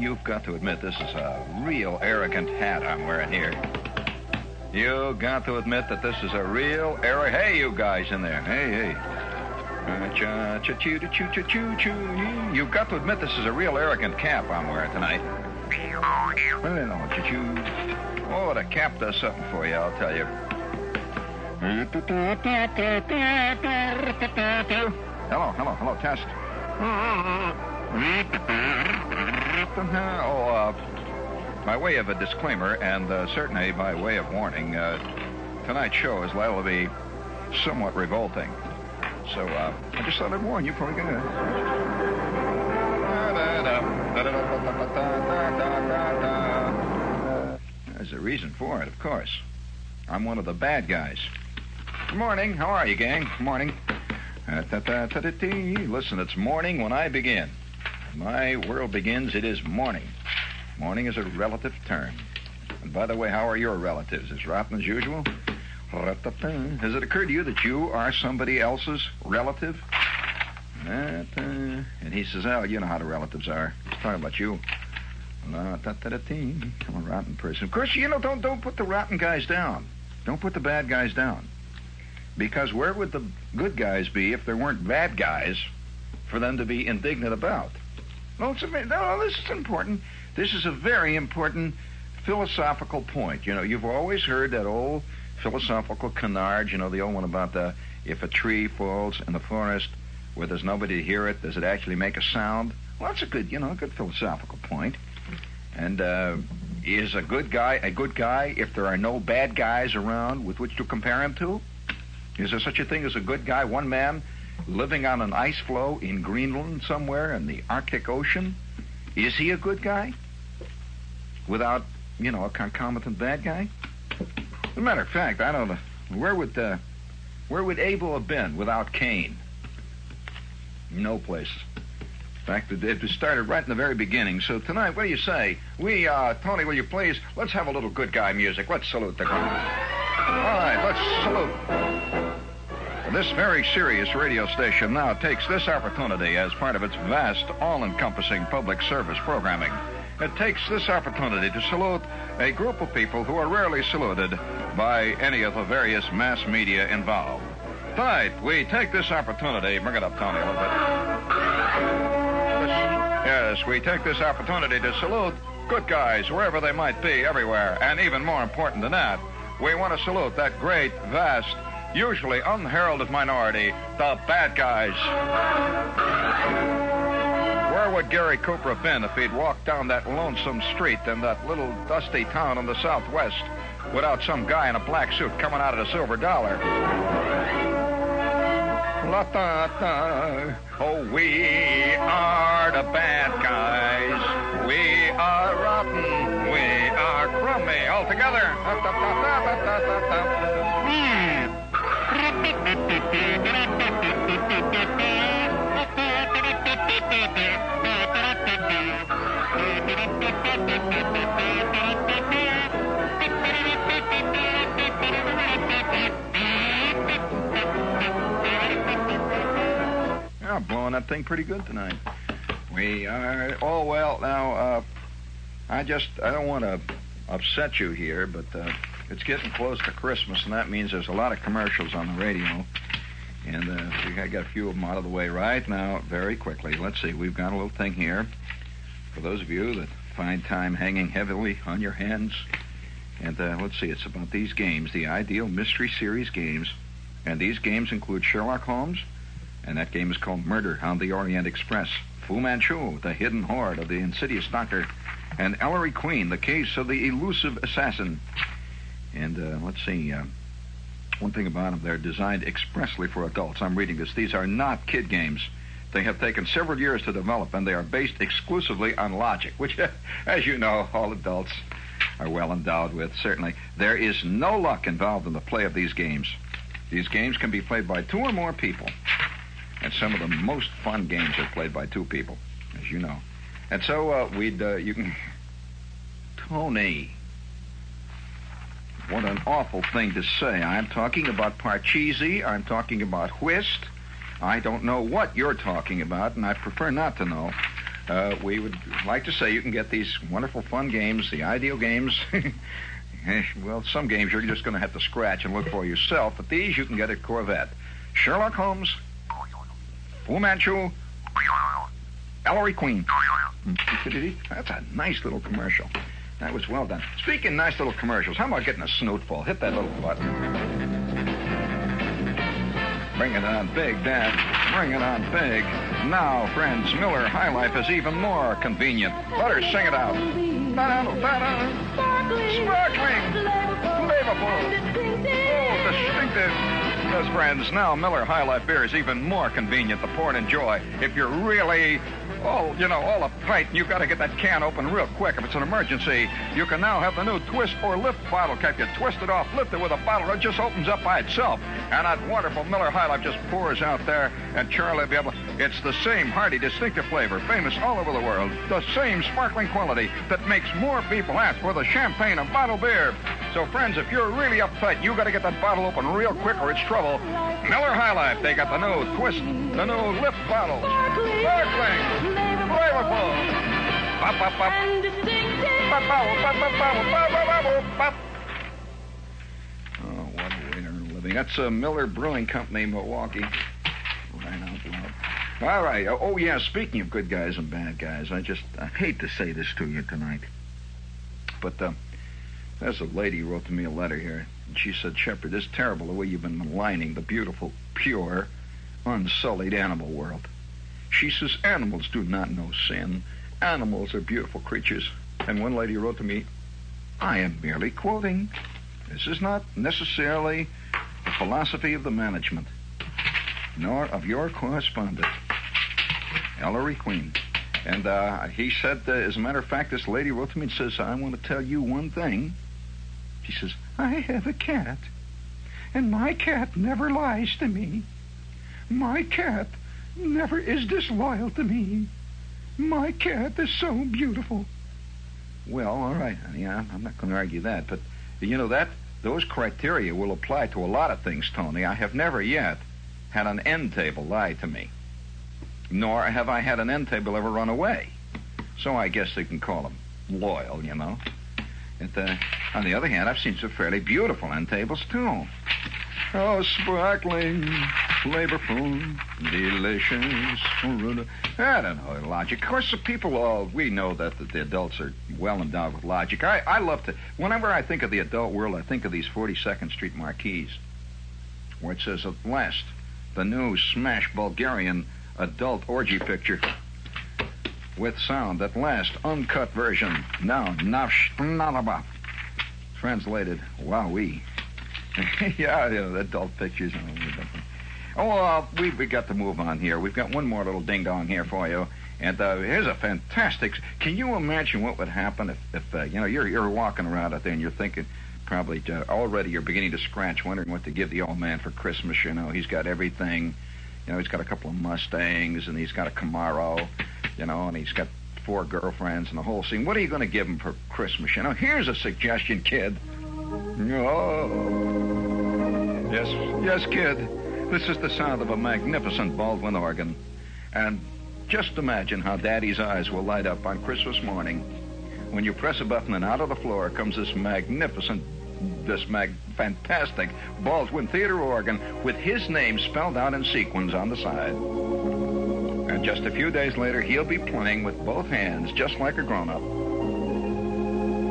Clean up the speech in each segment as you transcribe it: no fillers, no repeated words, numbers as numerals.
You've got to admit this is a real arrogant hat I'm wearing here. You got to admit that this is a real arrogant... Hey, you guys in there. Hey. You've got to admit this is a real arrogant cap I'm wearing tonight. Oh, the cap does something for you, I'll tell you. Hello, test. By way of a disclaimer, and certainly by way of warning, tonight's show is liable to be somewhat revolting. So, I just thought I'd warn you before we get in. There's a reason for it, of course. I'm one of the bad guys. Good morning. How are you, gang? Good morning. Listen, it's morning when I begin. My world begins, it is morning. Morning is a relative term. And by the way, how are your relatives? As rotten as usual? Has it occurred to you that you are somebody else's relative? And he says, oh, you know how the relatives are. He's talking about you. I'm a rotten person. Of course, don't put the rotten guys down. Don't put the bad guys down. Because where would the good guys be if there weren't bad guys for them to be indignant about? No, this is important. This is a very important philosophical point. You've always heard that old philosophical canard, the old one about if a tree falls in the forest where there's nobody to hear it, does it actually make a sound? Well, that's a good philosophical point. And is a good guy a good guy if there are no bad guys around with which to compare him to? Is there such a thing as a good guy? One man living on an ice floe in Greenland somewhere in the Arctic Ocean? Is he a good guy? Without, a concomitant bad guy? As a matter of fact, I don't know. Where would Abel have been without Cain? No place. In fact, it started right in the very beginning. So tonight, what do you say? Tony, will you please, let's have a little good guy music. Let's salute the guy. All right, let's salute. This very serious radio station now takes this opportunity as part of its vast, all-encompassing public service programming. It takes this opportunity to salute a group of people who are rarely saluted by any of the various mass media involved. Tonight, we take this opportunity... Bring it up, Tony, a little bit. Yes, we take this opportunity to salute good guys, wherever they might be, everywhere. And even more important than that, we want to salute that great, vast, usually unheralded minority, the bad guys. Where would Gary Cooper have been if he'd walked down that lonesome street in that little dusty town in the Southwest without some guy in a black suit coming out of the Silver Dollar? Oh, we are the bad guys. We are rotten. We are crummy. All together. I'm blowing that thing pretty good tonight. We are... Oh, well, now, I don't want to upset you here, but it's getting close to Christmas, and that means there's a lot of commercials on the radio. And I got a few of them out of the way right now very quickly. Let's see, we've got a little thing here for those of you that find time hanging heavily on your hands. And let's see, it's about these games, the Ideal Mystery Series games. And these games include Sherlock Holmes, and that game is called Murder on the Orient Express. Fu Manchu, the hidden hoard of the insidious doctor. And Ellery Queen, the case of the elusive assassin. And let's see, one thing about them, they're designed expressly for adults. I'm reading this. These are not kid games. They have taken several years to develop, and they are based exclusively on logic, which, as you know, all adults are well endowed with, certainly. There is no luck involved in the play of these games. These games can be played by 2 or more people. And some of the most fun games are played by 2 people, as you know. And so you can... Tony. What an awful thing to say. I'm talking about parcheesi. I'm talking about whist. I don't know what you're talking about, and I prefer not to know. We would like to say you can get these wonderful fun games, the ideal games. Well, some games you're just going to have to scratch and look for yourself, but these you can get at Corvette. Sherlock Holmes, Fu Manchu, Ellery Queen. That's a nice little commercial. That was well done. Speaking of nice little commercials, how about getting a snootful? Hit that little button. Bring it on big, Dad. Bring it on big. Now, friends, Miller High Life is even more convenient. Let her sing it out. Sparkling. Flavorful. Oh, distinctive. Yes, friends, now Miller High Life beer is even more convenient to pour and enjoy. If you're really all uptight and you've got to get that can open real quick, if it's an emergency, you can now have the new twist or lift bottle cap. You twist it off, lift it with a bottle, it just opens up by itself. And that wonderful Miller High Life just pours out there, and Charlie will be able to... It's the same hearty, distinctive flavor, famous all over the world. The same sparkling quality that makes more people ask for the champagne and bottled beer. So, friends, if you're really uptight, you got to get that bottle open real quick or it's trouble. Miller High Life, they got the new twist, the new lift bottles. Sparkling, flavorful. Pop, pop, pop. Pop, pop, pop, pop, pop, pop, pop. Oh, what a way to earn a living. That's Miller Brewing Company, Milwaukee. Right out loud. All right. Oh, yeah, speaking of good guys and bad guys, I hate to say this to you tonight. But there's a lady who wrote to me a letter here. And she said, Shepard, it's terrible the way you've been maligning the beautiful, pure, unsullied animal world. She says, animals do not know sin. Animals are beautiful creatures. And one lady wrote to me, I am merely quoting. This is not necessarily the philosophy of the management, nor of your correspondent, Ellery Queen. And he said, as a matter of fact, this lady wrote to me and says, I want to tell you one thing. She says, I have a cat, and my cat never lies to me. My cat never is disloyal to me. My cat is so beautiful. Well, all right, honey, I'm not going to argue that, but you know those criteria will apply to a lot of things, Tony. I have never yet had an end table lie to me, nor have I had an end table ever run away. So I guess they can call them loyal, you know. On the other hand, I've seen some fairly beautiful end tables, too. Oh, sparkling, flavorful, delicious. I don't know, logic. Of course, the people, we know that the adults are well endowed with logic. I love to, whenever I think of the adult world, I think of these 42nd Street marquees, where it says, at last, the new smash Bulgarian adult orgy picture with sound, at last, uncut version. Now, navshnalaba. Translated, wowee. Yeah, adult pictures. We got to move on here. We've got one more little ding-dong here for you. And here's a fantastic... Can you imagine what would happen if you're walking around out there and you're thinking, probably already you're beginning to scratch, wondering what to give the old man for Christmas. He's got everything. He's got a couple of Mustangs, and he's got a Camaro, and he's got 4 girlfriends and the whole scene. What are you going to give him for Christmas? Here's a suggestion, kid. Oh. Yes, kid. This is the sound of a magnificent Baldwin organ. And just imagine how Daddy's eyes will light up on Christmas morning when you press a button and out of the floor comes this fantastic Baldwin theater organ with his name spelled out in sequins on the side. And just a few days later, he'll be playing with both hands just like a grown-up.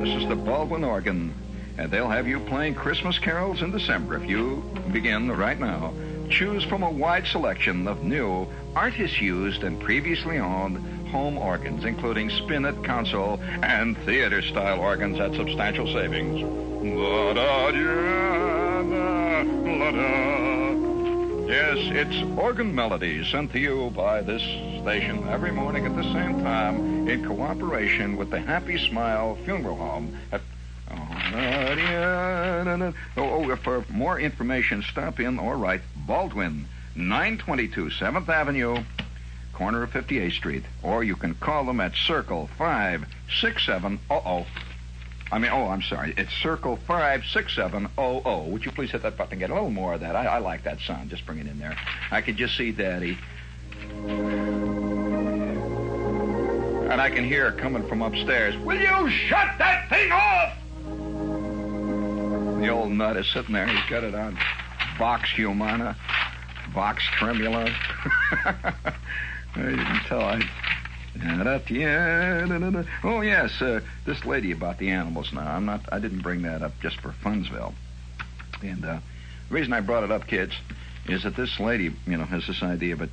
This is the Baldwin organ, and they'll have you playing Christmas carols in December if you begin right now. Choose from a wide selection of new, artist-used, and previously owned home organs, including spinet, console, and theater-style organs at substantial savings. Yes, it's Organ Melodies sent to you by this station every morning at the same time in cooperation with the Happy Smile Funeral Home at... for more information, stop in or write Baldwin, 922 7th Avenue, corner of 58th Street, or you can call them at Circle 567. I'm sorry. It's circle 56700. Would you please hit that button and get a little more of that? I like that sound. Just bring it in there. I could just see Daddy. And I can hear coming from upstairs, will you shut that thing off? The old nut is sitting there. He's got it on Vox Humana, Vox Tremula. You can tell Oh, yes, this lady about the animals now. I didn't bring that up just for Funsville. And the reason I brought it up, kids, is that this lady, has this idea, but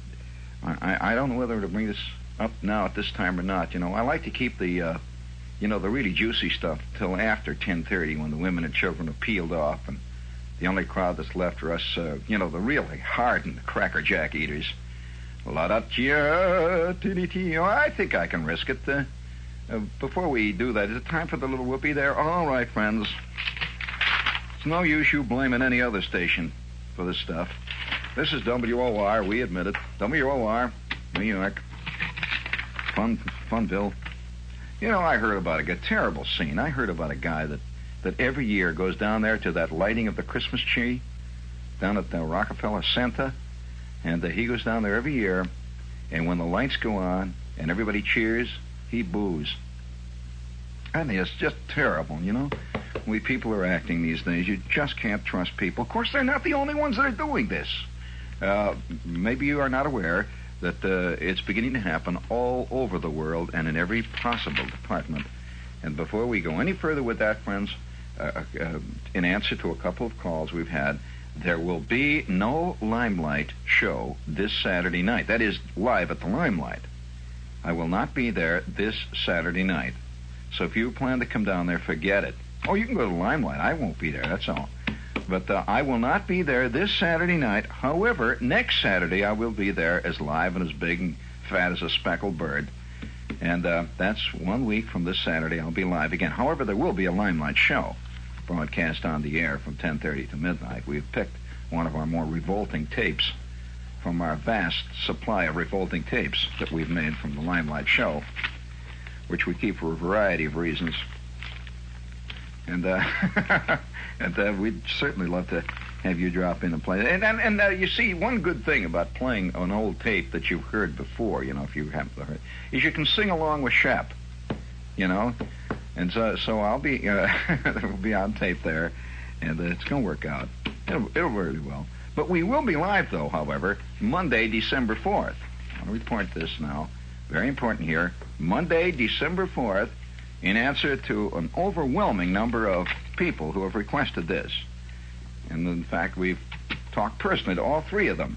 I don't know whether to bring this up now at this time or not. I like to keep the really juicy stuff till after 10:30 when the women and children have peeled off and the only crowd that's left are us, the really hardened crackerjack eaters. I think I can risk it. Before we do that, is it time for the little whoopee there? All right, friends. It's no use you blaming any other station for this stuff. This is WOR, we admit it. WOR, New York. Funville. I heard about a terrible scene. I heard about a guy that every year goes down there to that lighting of the Christmas tree down at the Rockefeller Center. And he goes down there every year, and when the lights go on and everybody cheers, he boos. I mean, it's just terrible, The way people are acting these days, you just can't trust people. Of course, they're not the only ones that are doing this. Maybe you are not aware that it's beginning to happen all over the world and in every possible department. And before we go any further with that, friends, in answer to a couple of calls we've had, there will be no Limelight show this Saturday night. That is, live at the Limelight. I will not be there this Saturday night. So if you plan to come down there, forget it. Oh, you can go to Limelight. I won't be there, that's all. But I will not be there this Saturday night. However, next Saturday I will be there as live and as big and fat as a speckled bird. And that's 1 week from this Saturday. I'll be live again. However, there will be a Limelight show broadcast on the air from 10:30 to midnight. We've picked one of our more revolting tapes from our vast supply of revolting tapes that we've made from the Limelight show, which we keep for a variety of reasons. And we'd certainly love to have you drop in and play. And you see, one good thing about playing an old tape that you've heard before, if you happen to hear it, is you can sing along with Shep, And so I'll be, it'll be on tape there, and it's going to work out. It'll really well. But we will be live, though, however, Monday, December 4th. I want to report this now. Very important here. Monday, December 4th, in answer to an overwhelming number of people who have requested this. And, in fact, we've talked personally to all three of them.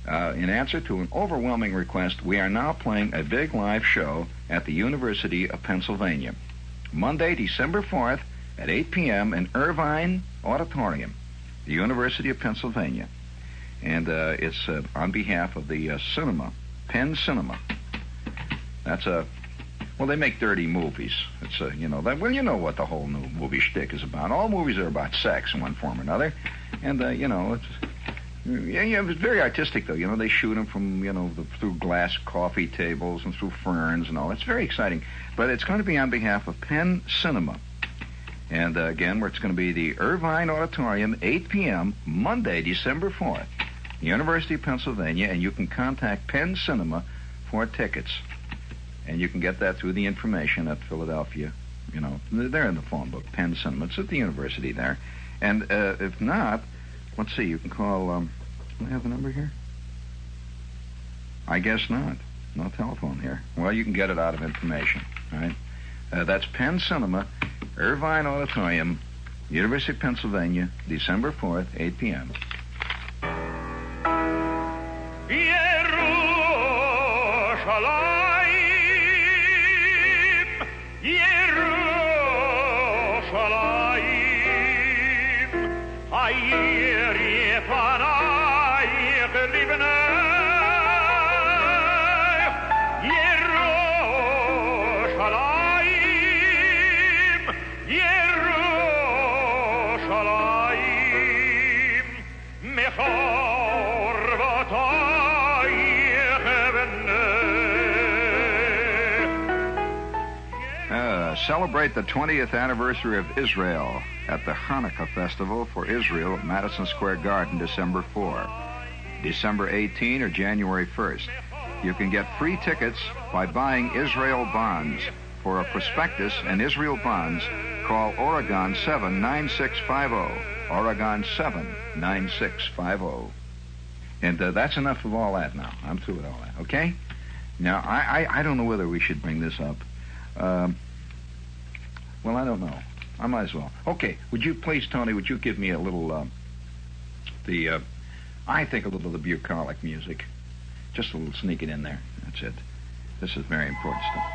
In answer to an overwhelming request, we are now playing a big live show at the University of Pennsylvania. Monday, December 4th at 8 p.m. in Irvine Auditorium, the University of Pennsylvania. And it's on behalf of the cinema, Penn Cinema. That's they make dirty movies. It's, you know what the whole new movie shtick is about. All movies are about sex in one form or another. And, it's very artistic, though. They shoot them from, through glass coffee tables and through ferns and all. It's very exciting. But it's going to be on behalf of Penn Cinema. And, again, where it's going to be the Irvine Auditorium, 8 p.m., Monday, December 4th, University of Pennsylvania. And you can contact Penn Cinema for tickets. And you can get that through the information at Philadelphia. They're in the phone book, Penn Cinema. It's at the university there. And if not, let's see, you can call, do I have the number here? I guess not. No telephone here. Well, you can get it out of information, all right? That's Penn Cinema, Irvine Auditorium, University of Pennsylvania, December 4th, 8 p.m. celebrate the 20th anniversary of Israel at the Hanukkah Festival for Israel at Madison Square Garden, December 4, December 18, or January 1st. You can get free tickets by buying Israel bonds. For a prospectus and Israel bonds, call Oregon 79650. Oregon 79650. And that's enough of all that now. I'm through with all that, okay? Now, I don't know whether we should bring this up. Well, I don't know. I might as well. Okay, would you please, Tony, would you give me a little, I think a little of the bucolic music. Just a little sneak it in there. That's it. This is very important stuff.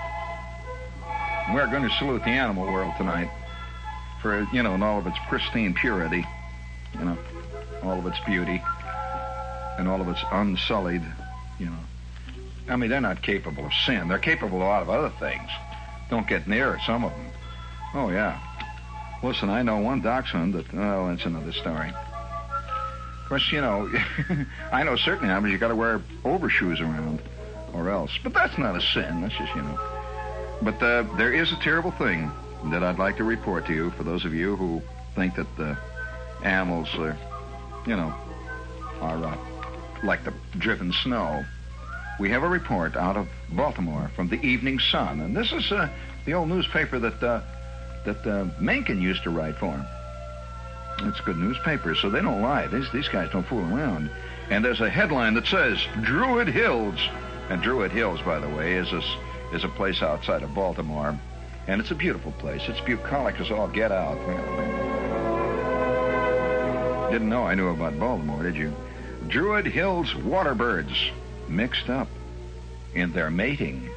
We're going to salute the animal world tonight for, in all of its pristine purity, all of its beauty, and all of its unsullied, I mean, they're not capable of sin. They're capable of a lot of other things. Don't get near some of them. Oh, yeah. Listen, I know one dachshund that, that's another story. Of course, I know certain animals you got to wear overshoes around or else. But that's not a sin. That's just, But there is a terrible thing that I'd like to report to you for those of you who think that the animals, are like the driven snow. We have a report out of Baltimore from the Evening Sun, and this is the old newspaper that Mencken used to write for. It's a good newspaper, so they don't lie. These guys don't fool around. And there's a headline that says, Druid Hills. And Druid Hills, by the way, is a place outside of Baltimore. And it's a beautiful place. It's bucolic as all get out. Didn't know I knew about Baltimore, did you? Druid Hills waterbirds mixed up in their mating.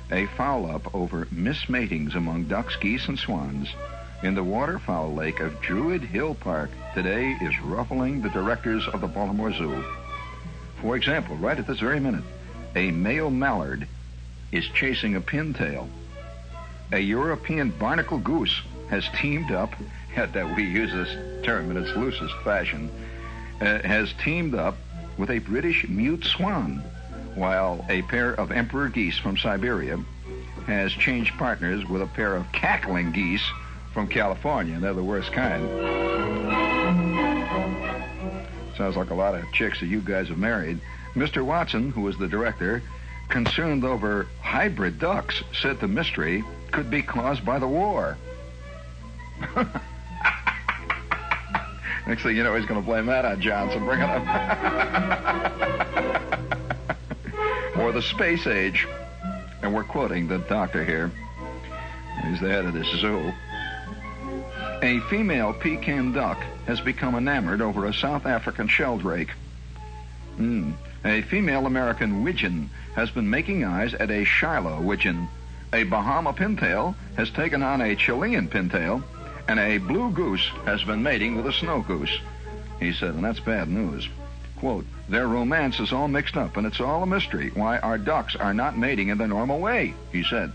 A foul-up over mismatings among ducks, geese, and swans in the waterfowl lake of Druid Hill Park today is ruffling the directors of the Baltimore Zoo. For example, right at this very minute, a male mallard is chasing a pintail. A European barnacle goose has teamed up, that we use this term in its loosest fashion, has teamed up with a British mute swan, while a pair of emperor geese from Siberia has changed partners with a pair of cackling geese from California. They're the worst kind. Sounds like a lot of chicks that you guys have married. Mr. Watson, who was the director, concerned over hybrid ducks, said the mystery could be caused by the war. Next thing you know, he's going to blame that on Johnson. Bring it up. Or the space age. And we're quoting the doctor here. He's the head of this zoo. A female pecan duck has become enamored over a South African sheldrake. A female American widgeon has been making eyes at a Shiloh widgeon. A Bahama pintail has taken on a Chilean pintail, and a blue goose has been mating with a snow goose. He said, and that's bad news. Quote, their romance is all mixed up, and it's all a mystery why our ducks are not mating in the normal way, he said.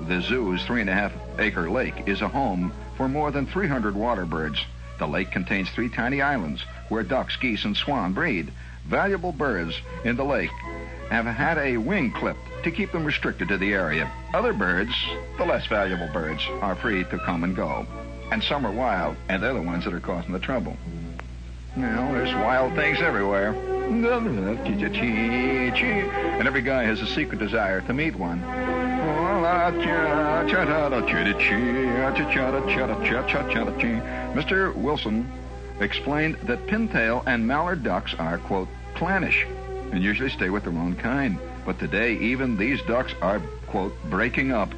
The zoo's 3.5-acre lake is a home for more than 300 water birds. The lake contains 3 tiny islands where ducks, geese, and swan breed. Valuable birds in the lake have had a wing clipped to keep them restricted to the area. Other birds, the less valuable birds, are free to come and go. And some are wild, and they're the ones that are causing the trouble. Well, there's wild things everywhere. And every guy has a secret desire to meet one. Mr. Wilson explained that pintail and mallard ducks are, quote, clannish and usually stay with their own kind. But today, even these ducks are, quote, breaking up.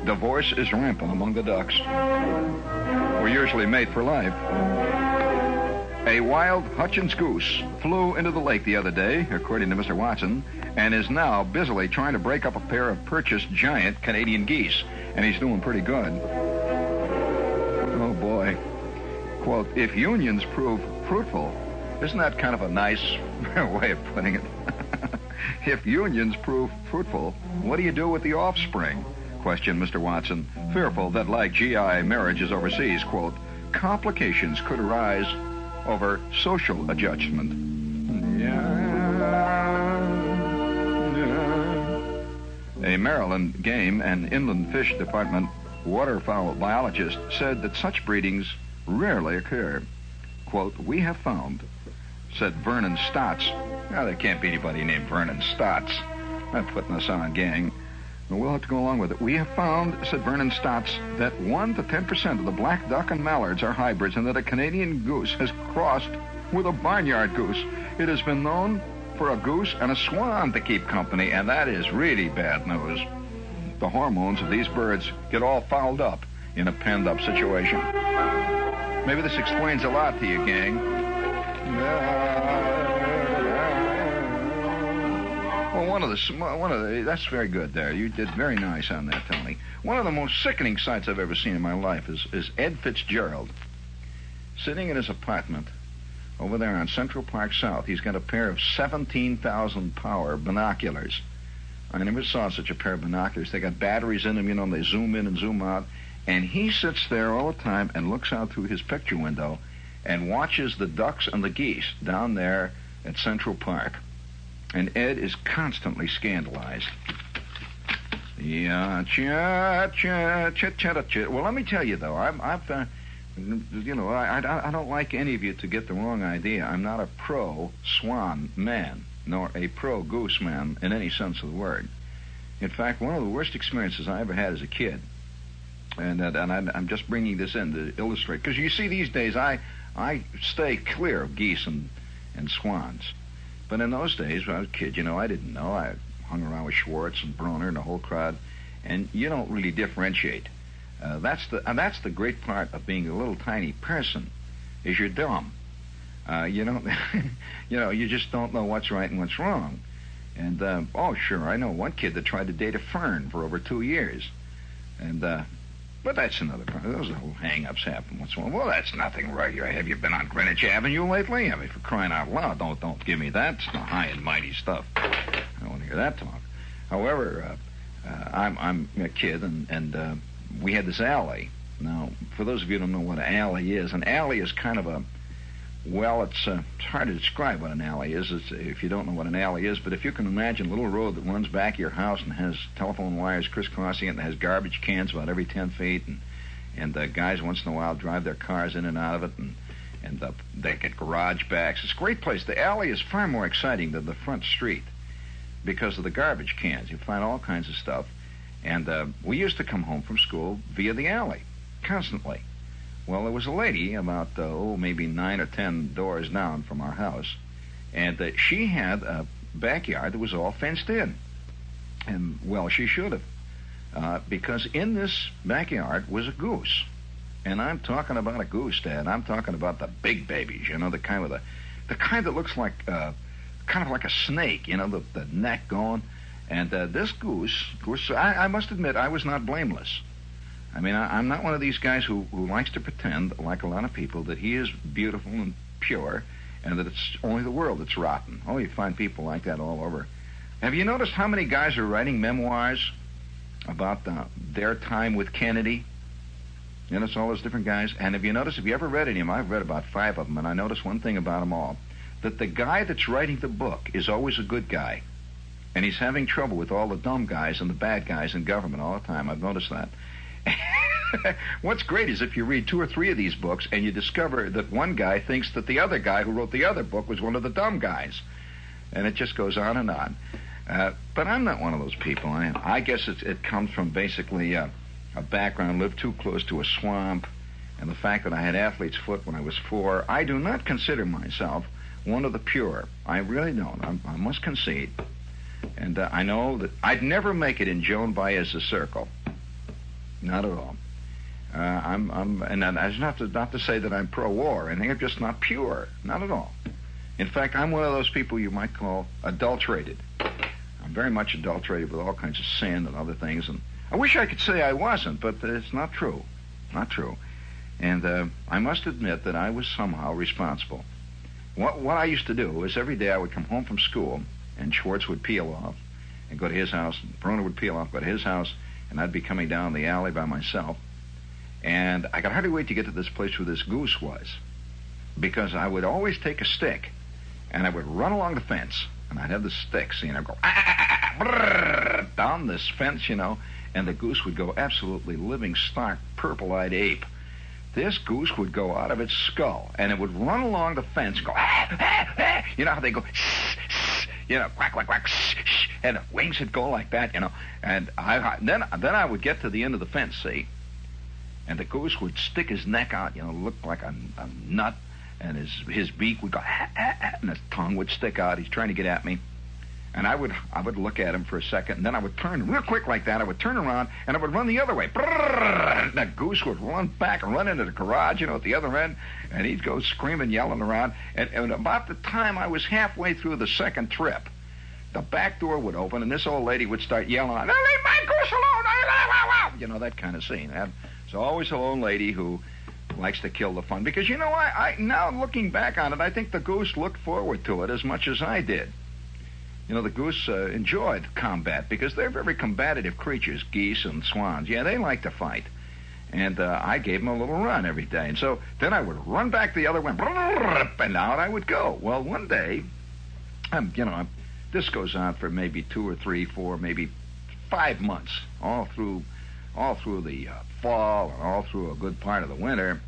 Divorce is rampant among the ducks. We usually mate for life. A wild Hutchins goose flew into the lake the other day, according to Mr. Watson, and is now busily trying to break up a pair of purchased giant Canadian geese, and he's doing pretty good. Oh, boy. Quote, if unions prove fruitful, isn't that kind of a nice way of putting it? If unions prove fruitful, what do you do with the offspring? Questioned Mr. Watson, fearful that, like GI marriages overseas, quote, complications could arise over social adjustment. Yeah. A Maryland Game and Inland Fish Department waterfowl biologist said that such breedings rarely occur. Quote, "We have found," said Vernon Stotts. Now, there can't be anybody named Vernon Stotts. Not putting us on, gang. We'll have to go along with it. "We have found," said Vernon Stotts, "that 1 to 10% of the black duck and mallards are hybrids and that a Canadian goose has crossed with a barnyard goose. It has been known for a goose and a swan to keep company, and that is really bad news. The hormones of these birds get all fouled up in a penned-up situation." Maybe this explains a lot to you, gang. Well, that's very good there. You did very nice on that, Tony. One of the most sickening sights I've ever seen in my life is Ed Fitzgerald sitting in his apartment over there on Central Park South. He's got a pair of 17,000 power binoculars. I never saw such a pair of binoculars. They got batteries in them, and they zoom in and zoom out. And he sits there all the time and looks out through his picture window and watches the ducks and the geese down there at Central Park. And Ed is constantly scandalized. Yeah, Well, let me tell you, though, I don't like any of you to get the wrong idea. I'm not a pro-swan man, nor a pro-goose man in any sense of the word. In fact, one of the worst experiences I ever had as a kid, and I'm just bringing this in to illustrate, because you see these days I stay clear of geese and swans. But in those days, when I was a kid, I didn't know. I hung around with Schwartz and Broner and the whole crowd, and you don't really differentiate. That's the great part of being a little tiny person, is you're dumb. You don't, you just don't know what's right and what's wrong. And sure, I know one kid that tried to date a fern for over 2 years, and but that's another problem. Those little hang-ups happen once in a while. Well, that's nothing regular. Have you been on Greenwich Avenue lately? I mean, for crying out loud, don't give me that. It's the high and mighty stuff. I don't want to hear that talk. However, I'm a kid, and we had this alley. Now, for those of you who don't know what an alley is kind of a, well, it's hard to describe what an alley is if you don't know what an alley is, but if you can imagine a little road that runs back of your house and has telephone wires crisscrossing it and has garbage cans about every 10 feet, and guys once in a while drive their cars in and out of it, and they get garage backs. It's a great place. The alley is far more exciting than the front street because of the garbage cans. You find all kinds of stuff. And we used to come home from school via the alley, constantly. Well, there was a lady about, maybe 9 or 10 doors down from our house, and she had a backyard that was all fenced in. And, well, she should have, because in this backyard was a goose. And I'm talking about a goose, Dad. I'm talking about the big babies, the kind with the kind that looks like, kind of like a snake, the neck going. And this goose, I must admit, I was not blameless. I mean, I'm not one of these guys who likes to pretend, like a lot of people, that he is beautiful and pure and that it's only the world that's rotten. Oh, you find people like that all over. Have you noticed how many guys are writing memoirs about their time with Kennedy? It's all those different guys. And have you you ever read any of them? I've read about 5 of them, and I noticed one thing about them all, that the guy that's writing the book is always a good guy. And he's having trouble with all the dumb guys and the bad guys in government all the time. I've noticed that. What's great is if you read 2 or 3 of these books and you discover that one guy thinks that the other guy who wrote the other book was one of the dumb guys. And it just goes on and on. But I'm not one of those people. I guess it comes from basically a background, lived too close to a swamp, and the fact that I had athlete's foot when I was 4. I do not consider myself one of the pure. I really don't. I must concede. And I know that I'd never make it in Joan Baez's circle. Not at all. And that's not to say that I'm pro-war. I think I'm just not pure. Not at all. In fact, I'm one of those people you might call adulterated. I'm very much adulterated with all kinds of sin and other things. And I wish I could say I wasn't, but it's not true. Not true. And I must admit that I was somehow responsible. What I used to do is every day I would come home from school, and Schwartz would peel off and go to his house, and Broner would peel off, go to his house, and I'd be coming down the alley by myself. And I could hardly wait to get to this place where this goose was, because I would always take a stick, and I would run along the fence, and I'd have the stick, and I'd go, brrr, down this fence, and the goose would go absolutely living, stark, purple-eyed ape. This goose would go out of its skull, and it would run along the fence and go, you know how they go, quack, quack, quack, and the wings would go like that, and then I would get to the end of the fence, see, and the goose would stick his neck out, look like a nut, and his beak would go, and his tongue would stick out. He's trying to get at me. And I would look at him for a second, and then I would turn real quick like that. I would turn around, and I would run the other way. And the goose would run back and run into the garage, at the other end, and he'd go screaming, yelling around. And about the time I was halfway through the second trip, the back door would open, and this old lady would start yelling, "Now leave my goose alone!" That kind of scene. It's always a old lady who likes to kill the fun. Because, I now looking back on it, I think the goose looked forward to it as much as I did. The goose enjoyed combat because they're very combative creatures, geese and swans. Yeah, they like to fight. And I gave them a little run every day. And so then I would run back the other way, and out I would go. Well, one day, this goes on for maybe 2 or 3, 4, maybe 5 months, all through the fall and all through a good part of the winter.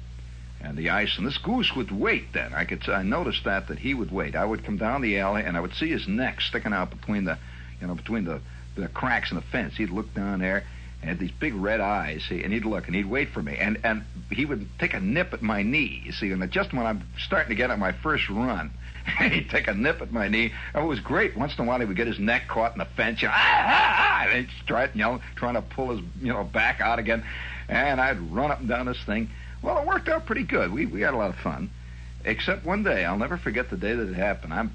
And the ice, and this goose would wait then. I noticed that he would wait. I would come down the alley, and I would see his neck sticking out between the cracks in the fence. He'd look down there, and had these big red eyes, see, and he'd look, and he'd wait for me. And he would take a nip at my knee, you see, and just when I'm starting to get on my first run, he'd take a nip at my knee. It was great. Once in a while, he would get his neck caught in the fence, and he'd start, trying to pull his, back out again. And I'd run up and down this thing. Well, it worked out pretty good. We had a lot of fun, except one day. I'll never forget the day that it happened. I'm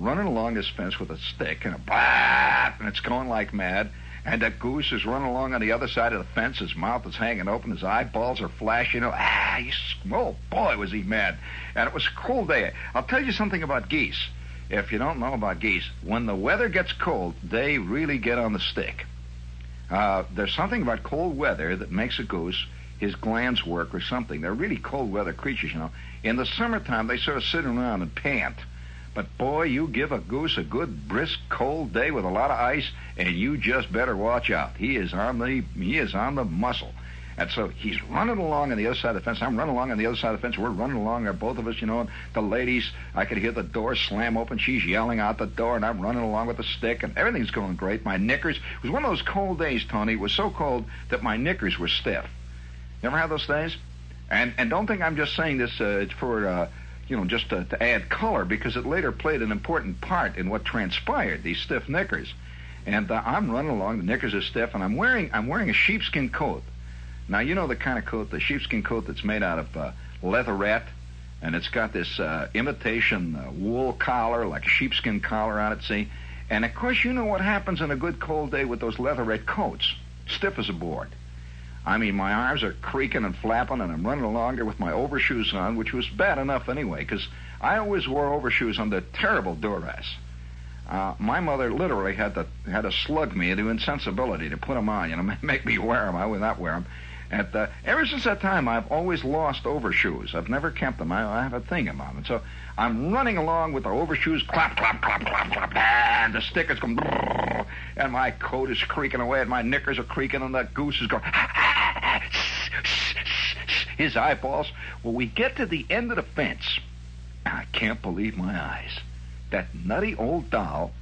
running along this fence with a stick, and and it's going like mad. And that goose is running along on the other side of the fence. His mouth is hanging open. His eyeballs are flashing. Oh boy, was he mad! And it was a cold day. I'll tell you something about geese. If you don't know about geese, when the weather gets cold, they really get on the stick. There's something about cold weather that makes a goose, his glands work or something. They're really cold weather creatures, In the summertime, they sort of sit around and pant. But boy, you give a goose a good, brisk, cold day with a lot of ice, and you just better watch out. He is on the muscle. And so he's running along on the other side of the fence. I'm running along on the other side of the fence. We're running along there, both of us, and the ladies, I could hear the door slam open. She's yelling out the door, and I'm running along with the stick, and everything's going great. My knickers, it was one of those cold days, Tony. It was so cold that my knickers were stiff. You ever have those days? And don't think I'm just saying this for, just to add color, because it later played an important part in what transpired, these stiff knickers. And I'm running along, the knickers are stiff, and I'm wearing a sheepskin coat. Now, you know the kind of coat, the sheepskin coat that's made out of leatherette, and it's got this imitation wool collar, like a sheepskin collar on it, see? And, of course, you know what happens on a good cold day with those leatherette coats, stiff as a board. I mean, my arms are creaking and flapping, and I'm running along there with my overshoes on, which was bad enough anyway, because I always wore overshoes under terrible duress. My mother literally had to slug me into insensibility to put them on, make me wear them. I would not wear them. And ever since that time, I've always lost overshoes. I've never kept them. I have a thing about them. And so I'm running along with the overshoes, clap, clap, clap, clap, clap, and the stick is going, and my coat is creaking away, and my knickers are creaking, and the goose is going, his eyeballs. Well, we get to the end of the fence. I can't believe my eyes. That nutty old doll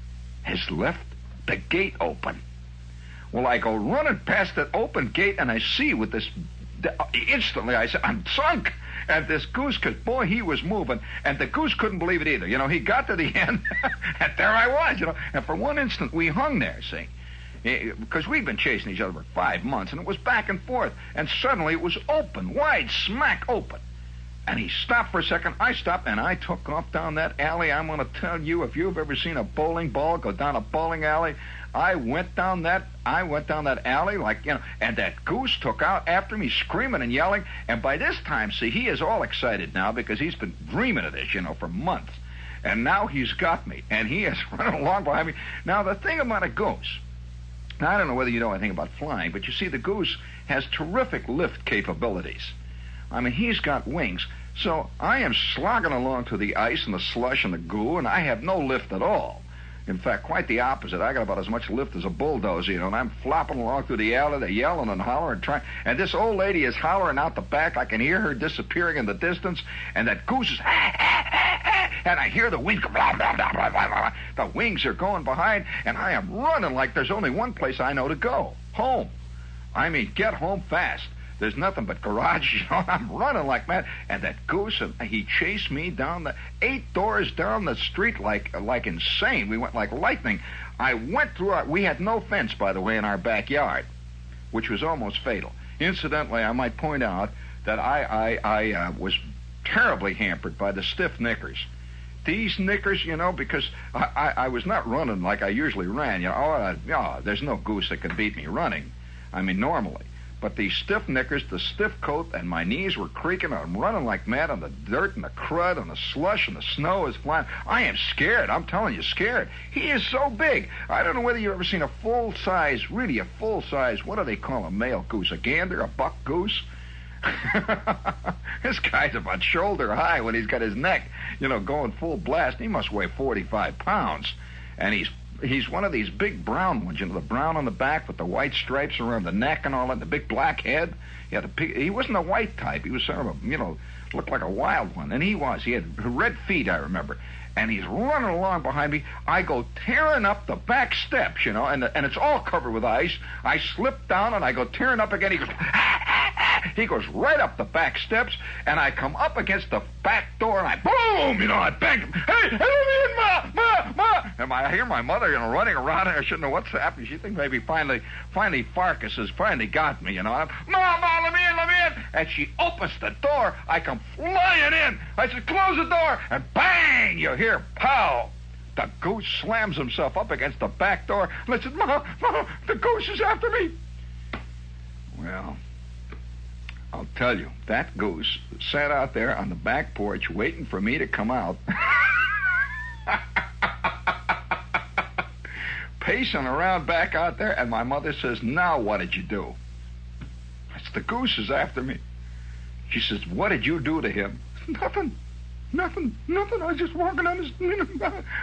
has left the gate open. Well, I go running past that open gate, and I see with this, instantly I said, I'm sunk. And this goose, because, boy, he was moving, and the goose couldn't believe it either. He got to the end, and there I was, And for one instant, we hung there, see. Because we'd been chasing each other for 5 months, and it was back and forth. And suddenly it was open, wide, smack open. And he stopped for a second. I stopped, and I took off down that alley. I'm going to tell you, if you've ever seen a bowling ball go down a bowling alley, I went down that alley like, and that goose took out after me, screaming and yelling. And by this time, see, he is all excited now because he's been dreaming of this, for months. And now he's got me, and he is running along behind me. Now, the thing about a goose, now, I don't know whether you know anything about flying, but you see, the goose has terrific lift capabilities. I mean, he's got wings. So I am slogging along to the ice and the slush and the goo, and I have no lift at all. In fact, quite the opposite. I got about as much lift as a bulldozer, and I'm flopping along through the alley, they're yelling and hollering, and this old lady is hollering out the back. I can hear her disappearing in the distance, and that goose is, and I hear the wings, blah, blah, blah, blah, blah, blah. The wings are going behind, and I am running like there's only one place I know to go, home. I mean, get home fast. There's nothing but garage, I'm running like mad. And that goose, he chased me down the 8 doors down the street like insane. We went like lightning. I went through we had no fence, by the way, in our backyard, which was almost fatal. Incidentally, I might point out that I was terribly hampered by the stiff knickers. These knickers, because I was not running like I usually ran. There's no goose that can beat me running. I mean, normally. But these stiff knickers, the stiff coat, and my knees were creaking. I'm running like mad on the dirt and the crud and the slush and the snow is flying. I am scared. I'm telling you, scared. He is so big. I don't know whether you've ever seen a full-size, really a full-size, what do they call a male goose? A gander? A buck goose? This guy's about shoulder high when he's got his neck, going full blast. He must weigh 45 pounds. And he's one of these big brown ones, the brown on the back with the white stripes around the neck and all that, the big black head. He wasn't a white type. He was sort of a, looked like a wild one. And he had red feet, I remember. And he's running along behind me. I go tearing up the back steps, and it's all covered with ice. I slip down and I go tearing up again. He goes, he goes right up the back steps, and I come up against the back door, and I boom, I bang him. Hey, let me in, Ma! And I hear my mother, running around, and I shouldn't know what's happening. She thinks maybe finally Farkas has finally got me, Ma, let me in. And she opens the door. I come flying in. I said, close the door, and bang, you hear, pow. The goose slams himself up against the back door, and I said, Ma, the goose is after me. Well, I'll tell you, that goose sat out there on the back porch waiting for me to come out. Pacing around back out there, and my mother says, now what did you do? I said, the goose is after me. She says, what did you do to him? Nothing. I was just walking on his...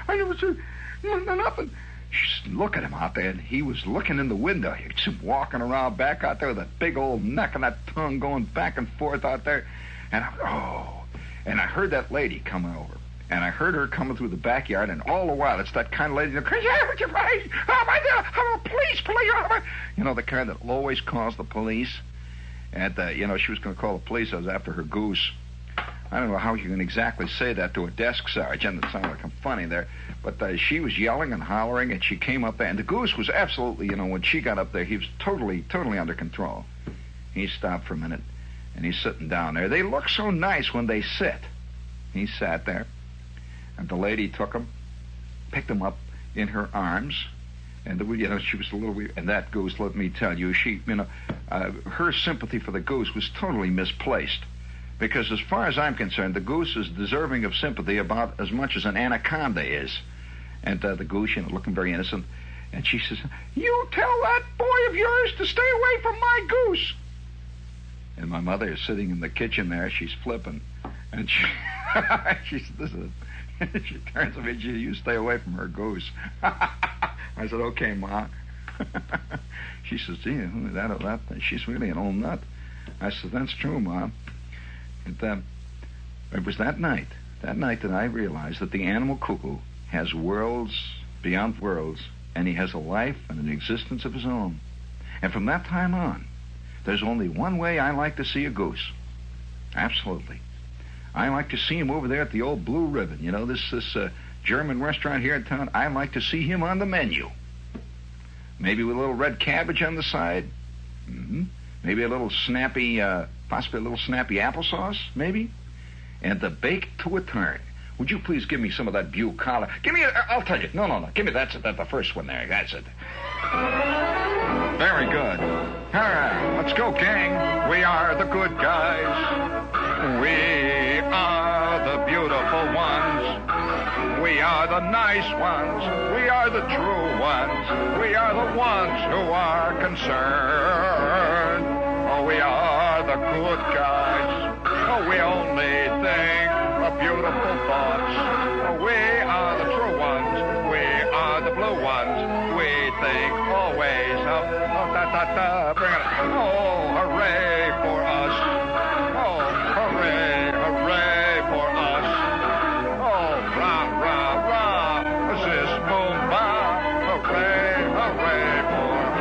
I never said nothing. She said, look at him out there. And he was looking in the window. He was walking around back out there with that big old neck and that tongue going back and forth out there. And and I heard that lady coming over. And I heard her coming through the backyard, and all the while, it's that kind of lady, police, the kind that always calls the police. And, she was going to call the police. I was after her goose. I don't know how you can exactly say that to a desk sergeant. It sounded like I'm funny there. But she was yelling and hollering, and she came up there. And the goose was absolutely, when she got up there, he was totally under control. He stopped for a minute, and he's sitting down there. They look so nice when they sit. He sat there, and the lady took him, picked him up in her arms, and she was a little weird. And that goose, let me tell you, her sympathy for the goose was totally misplaced. Because as far as I'm concerned, the goose is deserving of sympathy about as much as an anaconda is. And the goose, looking very innocent, and she says, you tell that boy of yours to stay away from my goose. And my mother is sitting in the kitchen there. She's flipping. And she turns to me, you stay away from her goose. I said, okay, Ma. She says, gee, she's really an old nut. I said, that's true, Ma. It was that night that I realized that the animal cuckoo has worlds beyond worlds, and he has a life and an existence of his own. And from that time on, there's only one way I like to see a goose. Absolutely. I like to see him over there at the old Blue Ribbon. This German restaurant here in town. I like to see him on the menu. Maybe with a little red cabbage on the side. Mm-hmm. Maybe a little snappy... possibly a little snappy applesauce, maybe? And the baked to a turn. Would you please give me some of that bucolic? I'll tell you. No. Give me that's the first one there. That's it. Very good. All right, let's go, gang. We are the good guys. We are the beautiful ones. We are the nice ones. We are the true ones. We are the ones who are concerned. Oh, we are the good guys. Oh, we only think of beautiful thoughts. Oh, we are the true ones. We are little ones. We think always of da-da-da. Bring it on. Oh, hooray for us. Oh, hooray, hooray for us. Oh, rah, rah, rah. This boom, bah. Hooray, hooray for us.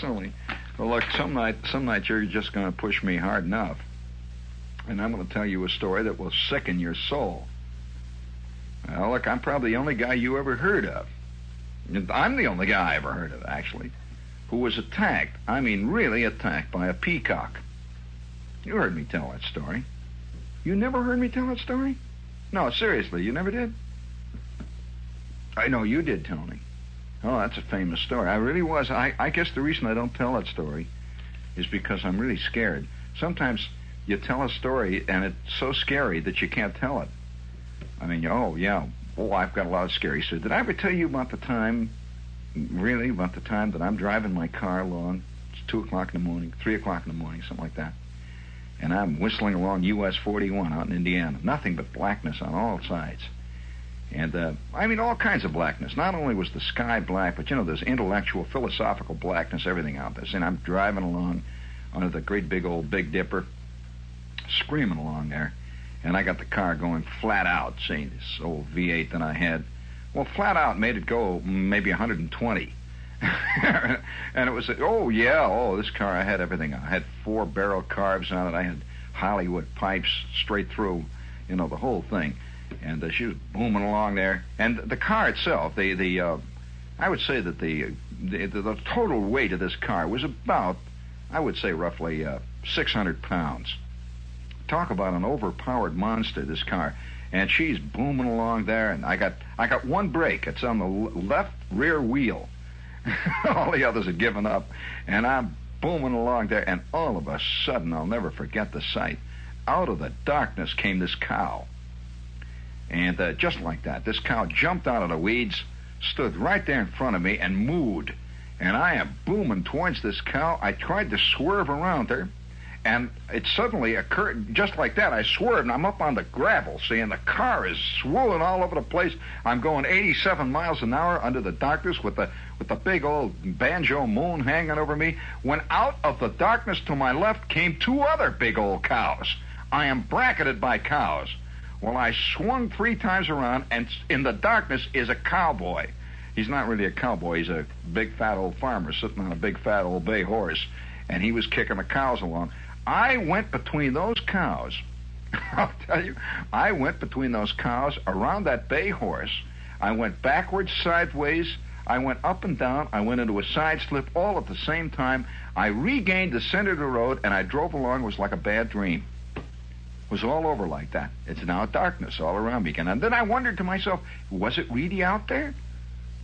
Silly. Well, look, some night you're just going to push me hard enough, and I'm going to tell you a story that will sicken your soul. Well, look, I'm probably the only guy you ever heard of. I'm the only guy I ever heard of, actually, who was attacked. I mean, really attacked by a peacock. You heard me tell that story. You never heard me tell that story? No, seriously, you never did? I know you did, Tony. Oh, that's a famous story. I really was. I guess the reason I don't tell that story is because I'm really scared. Sometimes you tell a story and it's so scary that you can't tell it. I mean, oh, yeah. Oh, I've got a lot of scary stories. Did I ever tell you about the time that I'm driving my car along? It's 2 o'clock in the morning, 3 o'clock in the morning, something like that. And I'm whistling along US 41 out in Indiana. Nothing but blackness on all sides. And, I mean, all kinds of blackness. Not only was the sky black, but, there's intellectual, philosophical blackness, everything out there. And I'm driving along under the great big old Big Dipper, screaming along there. And I got the car going flat out, seeing this old V8 that I had. Well, flat out made it go maybe 120. And it was, this car, I had everything. I had 4 barrel carbs on it. I had Hollywood pipes straight through, the whole thing. And she was booming along there. And the car itself, I would say that the total weight of this car was about, I would say roughly 600 pounds. Talk about an overpowered monster, this car. And she's booming along there, and I got one brake. It's on the left rear wheel. All the others had given up. And I'm booming along there, and all of a sudden, I'll never forget the sight. Out of the darkness came this cow. And just like that, this cow jumped out of the weeds, stood right there in front of me, and mooed. And I am booming towards this cow. I tried to swerve around her, and it suddenly occurred, just like that, I swerved, and I'm up on the gravel, see, and the car is swirling all over the place. I'm going 87 miles an hour under the darkness with the big old banjo moon hanging over me, when out of the darkness to my left came 2 other big old cows. I am bracketed by cows. Well, I swung 3 times around, and in the darkness is a cowboy. He's not really a cowboy. He's a big, fat old farmer sitting on a big, fat old bay horse, and he was kicking the cows along. I went between those cows. I'll tell you, I went between those cows around that bay horse. I went backwards, sideways. I went up and down. I went into a side slip all at the same time. I regained the center of the road, and I drove along. It was like a bad dream. It was all over like that. It's now darkness all around me again. And then I wondered to myself, was it really out there?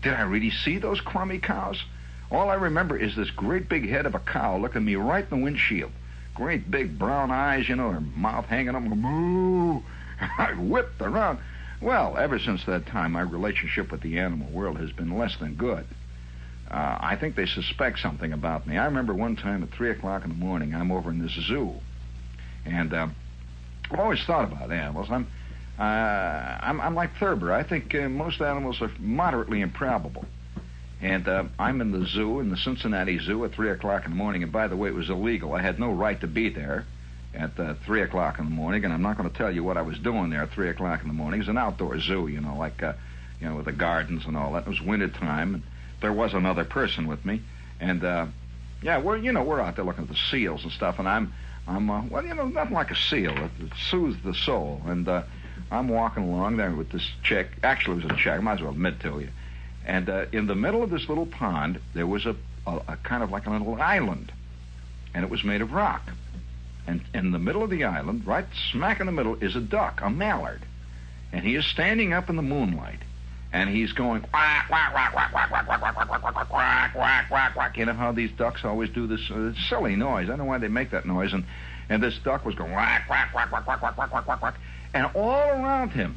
Did I really see those crummy cows? All I remember is this great big head of a cow looking me right in the windshield. Great big brown eyes, her mouth hanging up. Moo! I whipped around. Well, ever since that time, my relationship with the animal world has been less than good. I think they suspect something about me. I remember one time at 3 o'clock in the morning, I'm over in this zoo. And I've always thought about animals. I'm like Thurber. I think most animals are moderately improbable. And I'm in the zoo, in the Cincinnati Zoo at 3 o'clock in the morning. And by the way, it was illegal. I had no right to be there at 3 o'clock in the morning. And I'm not going to tell you what I was doing there at 3 o'clock in the morning. It was an outdoor zoo, like with the gardens and all that. It was winter time, and there was another person with me. And we're out there looking at the seals and stuff. And I'm nothing like a seal. It soothes the soul. And I'm walking along there with this chick. Actually, it was a chick. I might as well admit to you. And in the middle of this little pond, there was a kind of like a little island. And it was made of rock. And in the middle of the island, right smack in the middle, is a duck, a mallard. And he is standing up in the moonlight. And he's going, quack, quack, quack, quack, quack, quack, quack, quack, quack, quack, quack, quack, quack, quack. You know how these ducks always do this silly noise. I don't know why they make that noise. And this duck was going, quack, quack, quack, quack, quack, quack, quack, quack, quack, quack. And all around him,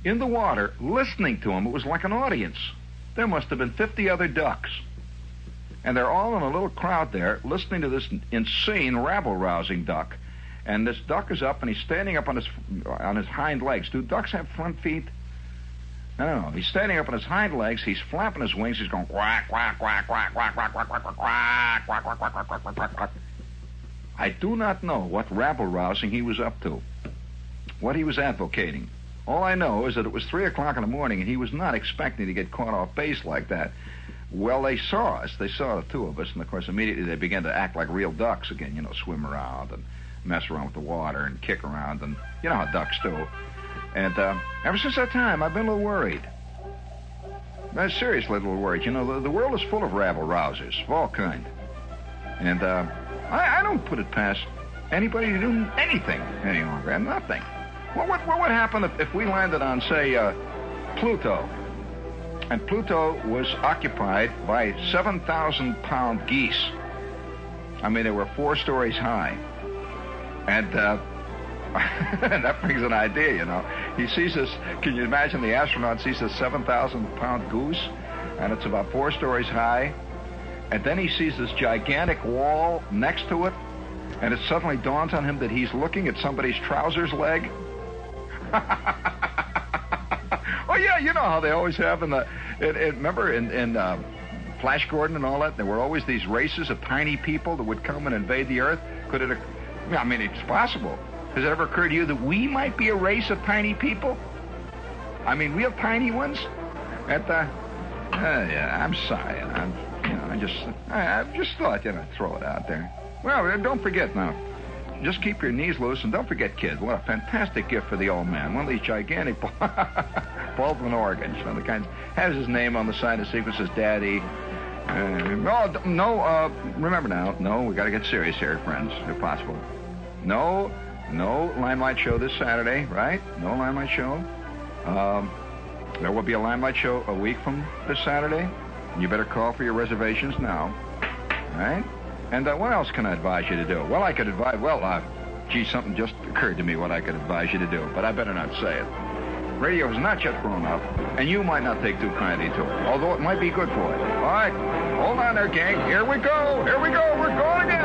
in the water, listening to him, it was like an audience. there must have been 50 other ducks. And they're all in a little crowd there listening to this insane rabble-rousing duck. And this duck is up, and he's standing up on his hind legs. Do ducks have front feet? I don't know. He's standing up on his hind legs. He's flapping his wings. He's going quack, quack, quack, quack, quack, quack, quack, quack, quack, quack, quack, quack, quack, quack, quack, quack, quack. I do not know what rabble-rousing he was up to, what he was advocating. All I know is that it was 3 o'clock in the morning, and he was not expecting to get caught off base like that. Well, they saw us. They saw the two of us, and, of course, immediately they began to act like real ducks again, swim around and mess around with the water and kick around, and you know how ducks do. And ever since that time, I've been a little worried. Seriously, a little worried. The world is full of rabble-rousers of all kind. And I don't put it past anybody to do anything any longer, and nothing. What would happen if we landed on, say, Pluto? And Pluto was occupied by 7,000-pound geese. I mean, they were 4 stories high. And that brings an idea, He sees this, can you imagine the astronaut sees this 7,000-pound goose, and it's about 4 stories high, and then he sees this gigantic wall next to it, and it suddenly dawns on him that he's looking at somebody's trousers leg. Oh, yeah, you know how they always have remember in Flash Gordon and all that, there were always these races of tiny people that would come and invade the Earth. It's possible. Has it ever occurred to you that we might be a race of tiny people? I mean, real tiny ones? Yeah, I'm sorry. I just thought, throw it out there. Well, don't forget now. Just keep your knees loose, and don't forget, kid, what a fantastic gift for the old man. One of these gigantic Baldwin organs, the kinds, has his name on the side of the sequence, says Daddy. Remember now, we got to get serious here, friends, if possible. No Limelight show this Saturday, right? No Limelight show. There will be a Limelight show a week from this Saturday. You better call for your reservations now, right? And what else can I advise you to do? Well, I could advise, something just occurred to me what I could advise you to do, but I better not say it. Radio has not yet grown up, and you might not take too kindly to it, although it might be good for you. All right, hold on there, gang. Here we go, we're going again.